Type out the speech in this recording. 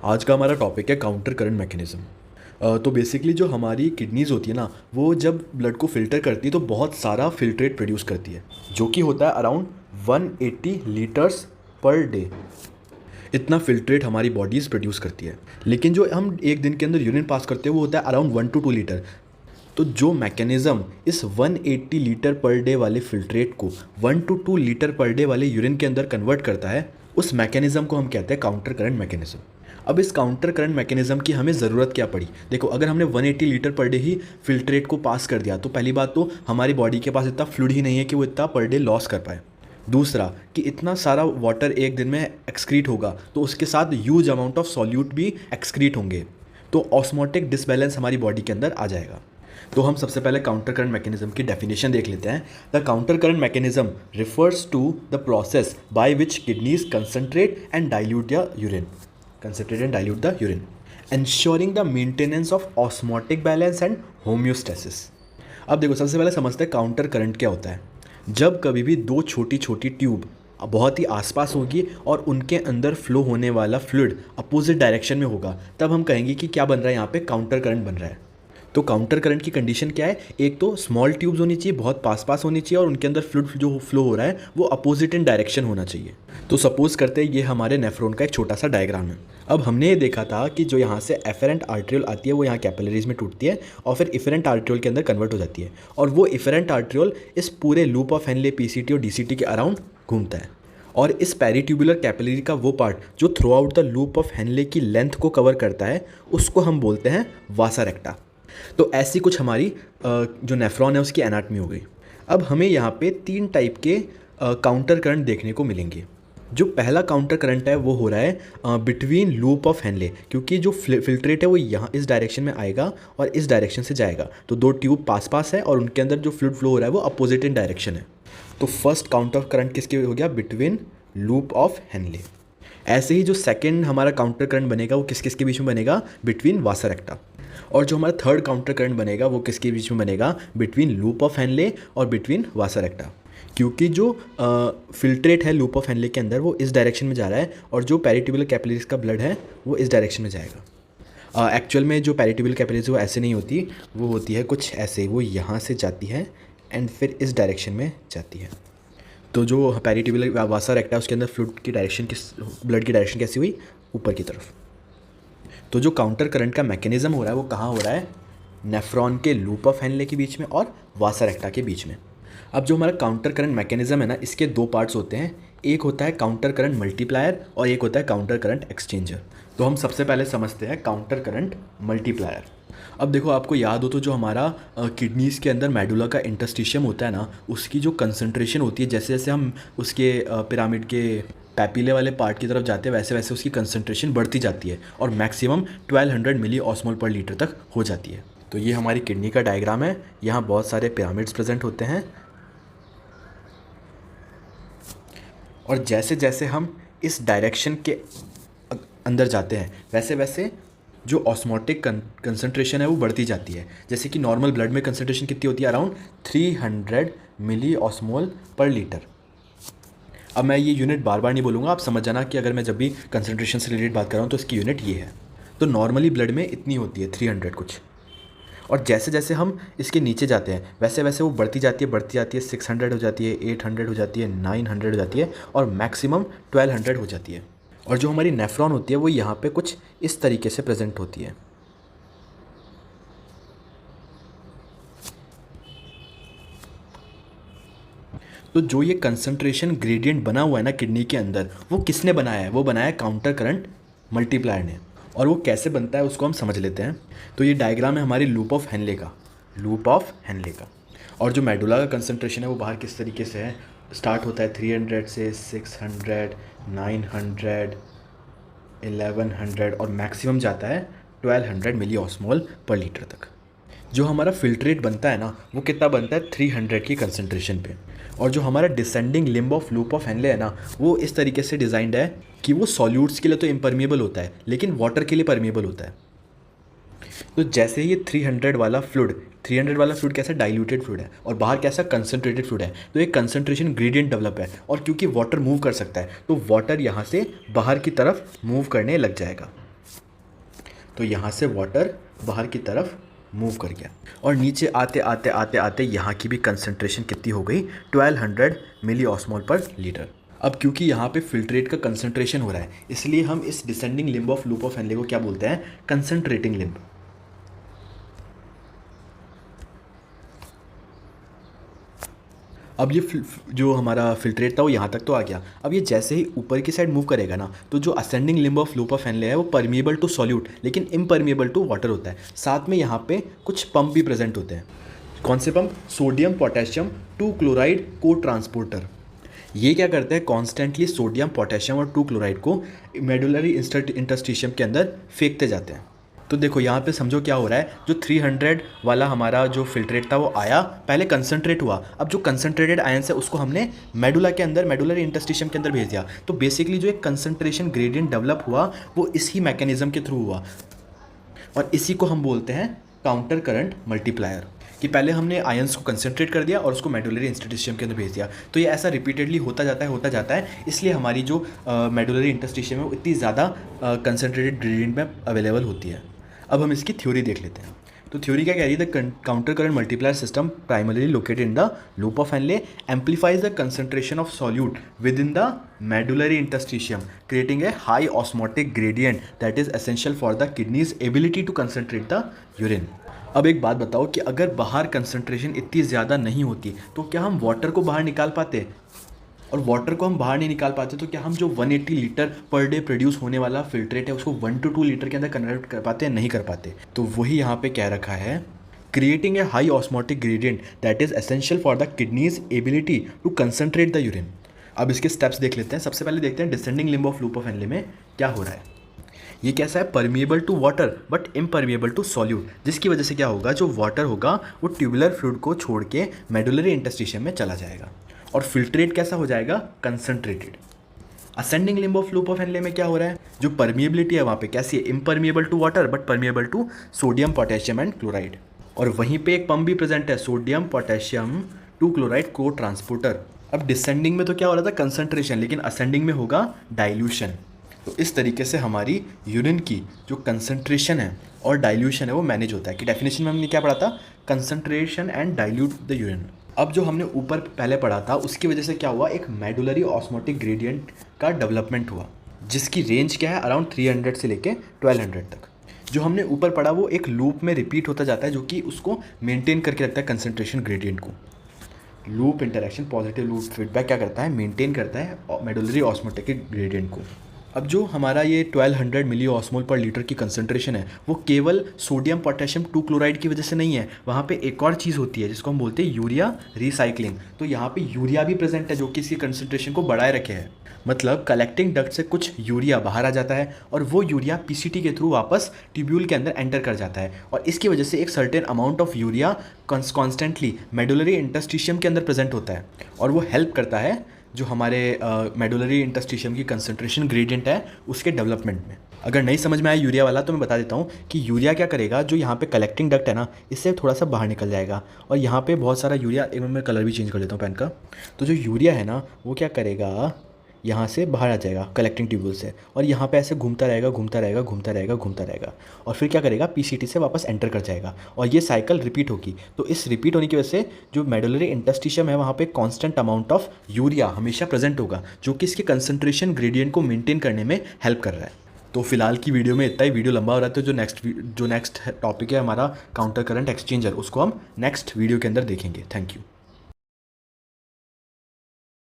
आज का हमारा टॉपिक है काउंटर करंट मैकेनिज़्म। तो बेसिकली जो हमारी किडनीज़ होती है ना, वो जब ब्लड को फ़िल्टर करती है तो बहुत सारा फ़िल्ट्रेट प्रोड्यूस करती है, जो कि होता है अराउंड 180 लीटर्स पर डे। इतना फ़िल्ट्रेट हमारी बॉडीज़ प्रोड्यूस करती है। लेकिन जो हम एक दिन के अंदर यूरिन पास करते हैं वो होता है अराउंड 1 to 2 लीटर। तो जो मैकेनिज़्म इस 180 लीटर पर डे वाले फ़िल्ट्रेट को 1 to 2 लीटर पर डे वाले यूरिन के अंदर कन्वर्ट करता है, उस मैकेनिज़्म को हम कहते हैं काउंटर करंट मैकेनिज़्म। अब इस काउंटर करंट मैकेनिज़्म की हमें ज़रूरत क्या पड़ी? देखो, अगर हमने 180 लीटर पर डे ही फ़िल्ट्रेट को पास कर दिया तो पहली बात तो हमारी बॉडी के पास इतना फ्लूइड ही नहीं है कि वो इतना पर डे लॉस कर पाए। दूसरा कि इतना सारा वाटर एक दिन में एक्सक्रीट होगा तो उसके साथ ह्यूज अमाउंट ऑफ सॉल्यूट भी एक्सक्रीट होंगे, तो ऑस्मोटिक डिसबैलेंस हमारी बॉडी के अंदर आ जाएगा। तो हम सबसे पहले काउंटर करंट मैकेनिज्म की डेफिनेशन देख लेते हैं। The counter current mechanism refers to the process by which kidneys concentrate and dilute the urine ensuring the maintenance of osmotic balance and homeostasis। अब देखो, सबसे पहले समझते हैं काउंटर करंट क्या होता है। जब कभी भी दो छोटी छोटी ट्यूब बहुत ही आसपास होगी और उनके अंदर फ्लो होने वाला फ्लूइड अपोजिट डायरेक्शन में होगा, तब हम कहेंगे कि क्या बन रहा है, यहाँ पे काउंटर करंट बन रहा है। तो काउंटर करंट की कंडीशन क्या है? एक तो स्मॉल ट्यूब्स होनी चाहिए, बहुत पास होनी चाहिए, और उनके अंदर फ्लूइड जो फ्लो हो रहा है वो अपोजिट इन डायरेक्शन होना चाहिए। तो सपोज करते हैं ये हमारे नेफ्रॉन का एक छोटा सा डायग्राम है। अब हमने ये देखा था कि जो यहाँ से एफेरेंट आर्ट्रियोल आती है वो यहाँ कैपिलरीज में टूटती है और फिर इफेरेंट आर्ट्रियोल के अंदर कन्वर्ट हो जाती है, और वो इफेरेंट आर्ट्रियोल इस पूरे लूप ऑफ हेनले, पीसीटी और डीसीटी के अराउंड घूमता है। और इस पेरिट्यूबुलर कैपिलरी का वो पार्ट जो through out the loop of Henley की लेंथ को कवर करता है, उसको हम बोलते हैं वासा रेक्टा। तो ऐसी कुछ हमारी जो नेफ्रॉन है उसकी एनाटमी हो गई। अब हमें यहाँ पे 3 टाइप के काउंटर करंट देखने को मिलेंगे। जो पहला काउंटर करंट है वो हो रहा है बिटवीन लूप ऑफ हेनले, क्योंकि जो फिल्ट्रेट है वो यहाँ इस डायरेक्शन में आएगा और इस डायरेक्शन से जाएगा, तो दो ट्यूब पास है और उनके अंदर जो फ्लूइड फ्लो हो रहा है वो अपोजिट इन डायरेक्शन है। तो फर्स्ट काउंटर करंट किसके हो गया? Between loop of Henley. ऐसे ही जो सेकेंड हमारा काउंटर करंट बनेगा वो किस किस के बीच में बनेगा? बिटवीन वासा रेक्टा। और जो हमारा थर्ड काउंटर करंट बनेगा वो किसके बीच में बनेगा? बिटवीन लूप ऑफ हेनले और बिटवीन वासा रेक्टा। क्योंकि जो फिल्ट्रेट है लूप ऑफ हेनले के अंदर वो इस डायरेक्शन में जा रहा है और जो पेरिट्यूबुलर कैपिलरीज का ब्लड है वो इस डायरेक्शन में जाएगा। एक्चुअल में जो पेरिट्यूबुलर कैपिलरीज वो ऐसे नहीं होती, वो होती है कुछ ऐसे, वो यहाँ से जाती है एंड फिर इस डायरेक्शन में जाती है। तो जो पेरिट्यूबुलर वासा रेक्टा उसके अंदर फ्लूइड की डायरेक्शन ब्लड की डायरेक्शन कैसी हुई? ऊपर की तरफ। तो जो काउंटर करंट का मैकेनिज्म हो रहा है वो कहाँ हो रहा है? नेफ्रॉन के लूप ऑफ हेनले के बीच में और वासा रेक्टा के बीच में। अब जो हमारा काउंटर करंट मैकेनिज्म है ना, इसके 2 पार्ट्स होते हैं। एक होता है काउंटर करंट मल्टीप्लायर और एक होता है काउंटर करंट एक्सचेंजर। तो हम सबसे पहले समझते हैं काउंटर करंट मल्टीप्लायर। अब देखो, आपको याद हो तो जो हमारा किडनीज़ के अंदर मेडुला का इंटरस्टिशियम होता है ना, उसकी जो कंसंट्रेशन होती है, जैसे जैसे हम उसके पिरामिड के पैपिले वाले पार्ट की तरफ जाते हैं वैसे वैसे उसकी कंसंट्रेशन बढ़ती जाती है और मैक्सिमम 1200 मिली ऑस्मोल पर लीटर तक हो जाती है। तो ये हमारी किडनी का डायग्राम है। यहाँ बहुत सारे पिरामिड्स प्रेजेंट होते हैं और जैसे जैसे हम इस डायरेक्शन के अंदर जाते हैं वैसे वैसे जो ऑस्मोटिक कंसंट्रेशन है वो बढ़ती जाती है। जैसे कि नॉर्मल ब्लड में कंसंट्रेशन कितनी होती है? अराउंड 300 मिली ऑस्मोल पर लीटर। अब मैं ये यूनिट बार बार नहीं बोलूँगा, आप समझ जाना कि अगर मैं जब भी कंसंट्रेशन से रिलेटेड बात कर रहा हूँ तो इसकी यूनिट ये है। तो नॉर्मली ब्लड में इतनी होती है 300 कुछ, और जैसे जैसे हम इसके नीचे जाते हैं वैसे वैसे वो बढ़ती जाती है 600 हो जाती है, 800 हो जाती है, 900 हो जाती है और मैक्सिमम 1200 हो जाती है। और जो हमारी नेफ्रॉन होती है वो यहाँ पे कुछ इस तरीके से प्रेजेंट होती है। तो जो ये कंसंट्रेशन ग्रेडियंट बना हुआ है ना किडनी के अंदर, वो किसने बनाया है? वो बनाया है काउंटर करंट मल्टीप्लायर ने। और वो कैसे बनता है उसको हम समझ लेते हैं। तो ये डायग्राम है हमारी लूप ऑफ हेनले का। और जो मेडुला का कंसंट्रेशन है वो बाहर किस तरीके से है? स्टार्ट होता है 300 से 600, 900, 1100 और मैक्सिमम जाता है 1200 मिली ऑस्मोल पर लीटर तक। जो हमारा फिल्ट्रेट बनता है ना वो कितना बनता है? 300 की कंसंट्रेशन पे। और जो हमारा descending limb of loop of Henley है ना, वो इस तरीके से डिज़ाइंड है कि वो सॉल्यूट्स के लिए तो इम्परमिएबल होता है लेकिन वाटर के लिए परमिएबल होता है। तो जैसे ही ये 300 वाला फ्लूइड कैसा? डाइल्यूटेड फ्लूइड है और बाहर कैसा? कंसंट्रेटेड फ्लूइड है। तो एक कंसंट्रेशन ग्रेडियंट डेवलप है और क्योंकि वाटर मूव कर सकता है तो वाटर यहाँ से बाहर की तरफ मूव करने लग जाएगा। तो यहाँ से वाटर बाहर की तरफ मूव कर गया और नीचे आते आते आते आते यहाँ की भी कंसंट्रेशन कितनी हो गई, 1200 मिली ऑस्मोल पर लीटर। अब क्योंकि यहाँ पे फिल्ट्रेट का कंसंट्रेशन हो रहा है, इसलिए हम इस descending limb of loop of Henley को क्या बोलते हैं, कंसंट्रेटिंग लिम्ब। अब ये जो हमारा फिल्ट्रेट था वो यहाँ तक तो आ गया। अब ये जैसे ही ऊपर की साइड मूव करेगा ना, तो जो ascending limb of loop of Henley है वो परमिएबल टू सॉल्यूट लेकिन इम्परमिएबल टू वाटर होता है। साथ में यहाँ पे कुछ पंप भी प्रेजेंट होते हैं। कौन से पंप, सोडियम पोटेशियम 2 क्लोराइड को ट्रांसपोर्टर। ये क्या करते हैं, कॉन्स्टेंटली सोडियम पोटेशियम और 2 क्लोराइड को मेडुलरी इंटरस्टिशियम के अंदर फेंकते जाते हैं। तो देखो यहाँ पे समझो क्या हो रहा है, जो 300 वाला हमारा जो फिल्ट्रेट था वो आया, पहले कंसंट्रेट हुआ, अब जो कंसंट्रेटेड आयंस है उसको हमने मेडुला के अंदर, मेडुलरी इंटरस्टिशियम के अंदर भेज दिया। तो बेसिकली जो एक कंसंट्रेशन ग्रेडियंट डेवलप हुआ वो इसी मैकेनिज्म के थ्रू हुआ और इसी को हम बोलते हैं काउंटर करंट मल्टीप्लायर, कि पहले हमने आयंस को कंसंट्रेट कर दिया और उसको मेडुलरी इंटरस्टिशियम के अंदर भेज दिया। तो ये ऐसा रिपीटेडली होता जाता है, इसलिए हमारी जो मेडुलरी इंटरस्टिशियम है वो इतनी ज़्यादा कंसंट्रेटेड ग्रेडियंट में अवेलेबल होती है। अब हम इसकी थ्योरी देख लेते हैं। तो थ्योरी क्या कह रही है, the counter current multiplier system primarily located in the loop of Henle amplifies the concentration of solute within the medullary interstitium creating a high osmotic gradient that is essential for the kidneys ability to concentrate the urine. अब एक बात बताओ कि अगर बाहर concentration इतनी ज़्यादा नहीं होती तो क्या हम वाटर को बाहर निकाल पाते, और वाटर को हम बाहर नहीं निकाल पाते तो क्या हम जो 180 लीटर पर डे प्रोड्यूस होने वाला फिल्ट्रेट है उसको 1 to 2 लीटर के अंदर कन्वर्ट कर पाते हैं, नहीं कर पाते। तो वही यहाँ पे कह रखा है, creating a high osmotic gradient that is essential for the kidneys ability to concentrate the urine. अब इसके स्टेप्स देख लेते हैं। सबसे पहले देखते हैं descending limb of loop of Henle में क्या हो रहा है। ये कैसा है, permeable to water but impermeable to solute, जिसकी वजह से क्या होगा, जो वाटर होगा वो ट्यूबुलर फ्लूइड को छोड़ के मेडुलरी इंटरस्टिशियम में चला जाएगा और फिल्ट्रेट कैसा हो जाएगा, concentrated. Ascending limb of loop of Henle में क्या हो रहा है, जो परमिएबिलिटी है वहाँ पे कैसी है, impermeable to water but permeable to sodium potassium and chloride. और वहीं पे एक पंप भी प्रेजेंट है, sodium potassium 2 chloride cotransporter. अब डिसेंडिंग में तो क्या हो रहा था, कंसंट्रेशन, लेकिन असेंडिंग में होगा डाइल्यूशन। तो इस तरीके से हमारी यूरिन की जो कंसंट्रेशन है और डाइल्यूशन है वो मैनेज होता है। कि डेफिनेशन में हमने क्या पढ़ा था, concentration and dilute the urine. अब जो हमने ऊपर पहले पढ़ा था उसकी वजह से क्या हुआ, एक मेडुलरी ऑस्मोटिक ग्रेडियंट का डेवलपमेंट हुआ, जिसकी रेंज क्या है, अराउंड 300 से लेके 1200 तक। जो हमने ऊपर पढ़ा वो एक लूप में रिपीट होता जाता है, जो कि उसको मेंटेन करके रखता है कंसंट्रेशन ग्रेडियंट को। Loop interaction, positive loop feedback क्या करता है, मेंटेन करता है मेडुलरी ऑस्मोटिक ग्रेडियंट को। अब जो हमारा ये 1200 मिली ऑस्मोल पर लीटर की कंसंट्रेशन है वो केवल सोडियम पोटेशियम 2 क्लोराइड की वजह से नहीं है, वहाँ पे एक और चीज़ होती है जिसको हम बोलते हैं यूरिया रिसाइक्लिंग। तो यहाँ पे यूरिया भी प्रेजेंट है जो कि इसकी कंसंट्रेशन को बढ़ाए रखे है। मतलब कलेक्टिंग डक्ट से कुछ यूरिया बाहर आ जाता है और वो यूरिया पीसीटी के थ्रू वापस ट्यूब्यूल के अंदर एंटर कर जाता है और इसकी वजह से एक certain amount of urea constantly medullary interstitium के अंदर प्रेजेंट होता है और वो हेल्प करता है जो हमारे मेडुलरी इंटरस्टिशियम की कंसंट्रेशन ग्रेडियंट है उसके डेवलपमेंट में। अगर नहीं समझ में आया यूरिया वाला तो मैं बता देता हूँ कि यूरिया क्या करेगा, जो यहाँ पे कलेक्टिंग डक्ट है ना इससे थोड़ा सा बाहर निकल जाएगा और यहाँ पे बहुत सारा यूरिया, एक मिनट में कलर भी चेंज कर देता हूँ पेन का। तो जो यूरिया है ना वो क्या करेगा, यहाँ से बाहर आ जाएगा कलेक्टिंग ट्यूब्यूल से और यहाँ पे ऐसे घूमता रहेगा घूमता रहेगा घूमता रहेगा घूमता रहेगा और फिर क्या करेगा, पीसीटी से वापस एंटर कर जाएगा और ये साइकिल रिपीट होगी। तो इस रिपीट होने की वजह से जो मेडुलरी इंटरस्टिशियम है वहाँ पे कांस्टेंट अमाउंट ऑफ यूरिया हमेशा प्रेजेंट होगा, जो कि इसके कंसंट्रेशन ग्रेडियंट को मेंटेन करने में हेल्प कर रहा है। तो फिलहाल की वीडियो में इतना ही, वीडियो लंबा हो रहा है तो जो नेक्स्ट टॉपिक है हमारा काउंटर करंट एक्सचेंजर, उसको हम नेक्स्ट वीडियो के अंदर देखेंगे। Thank you.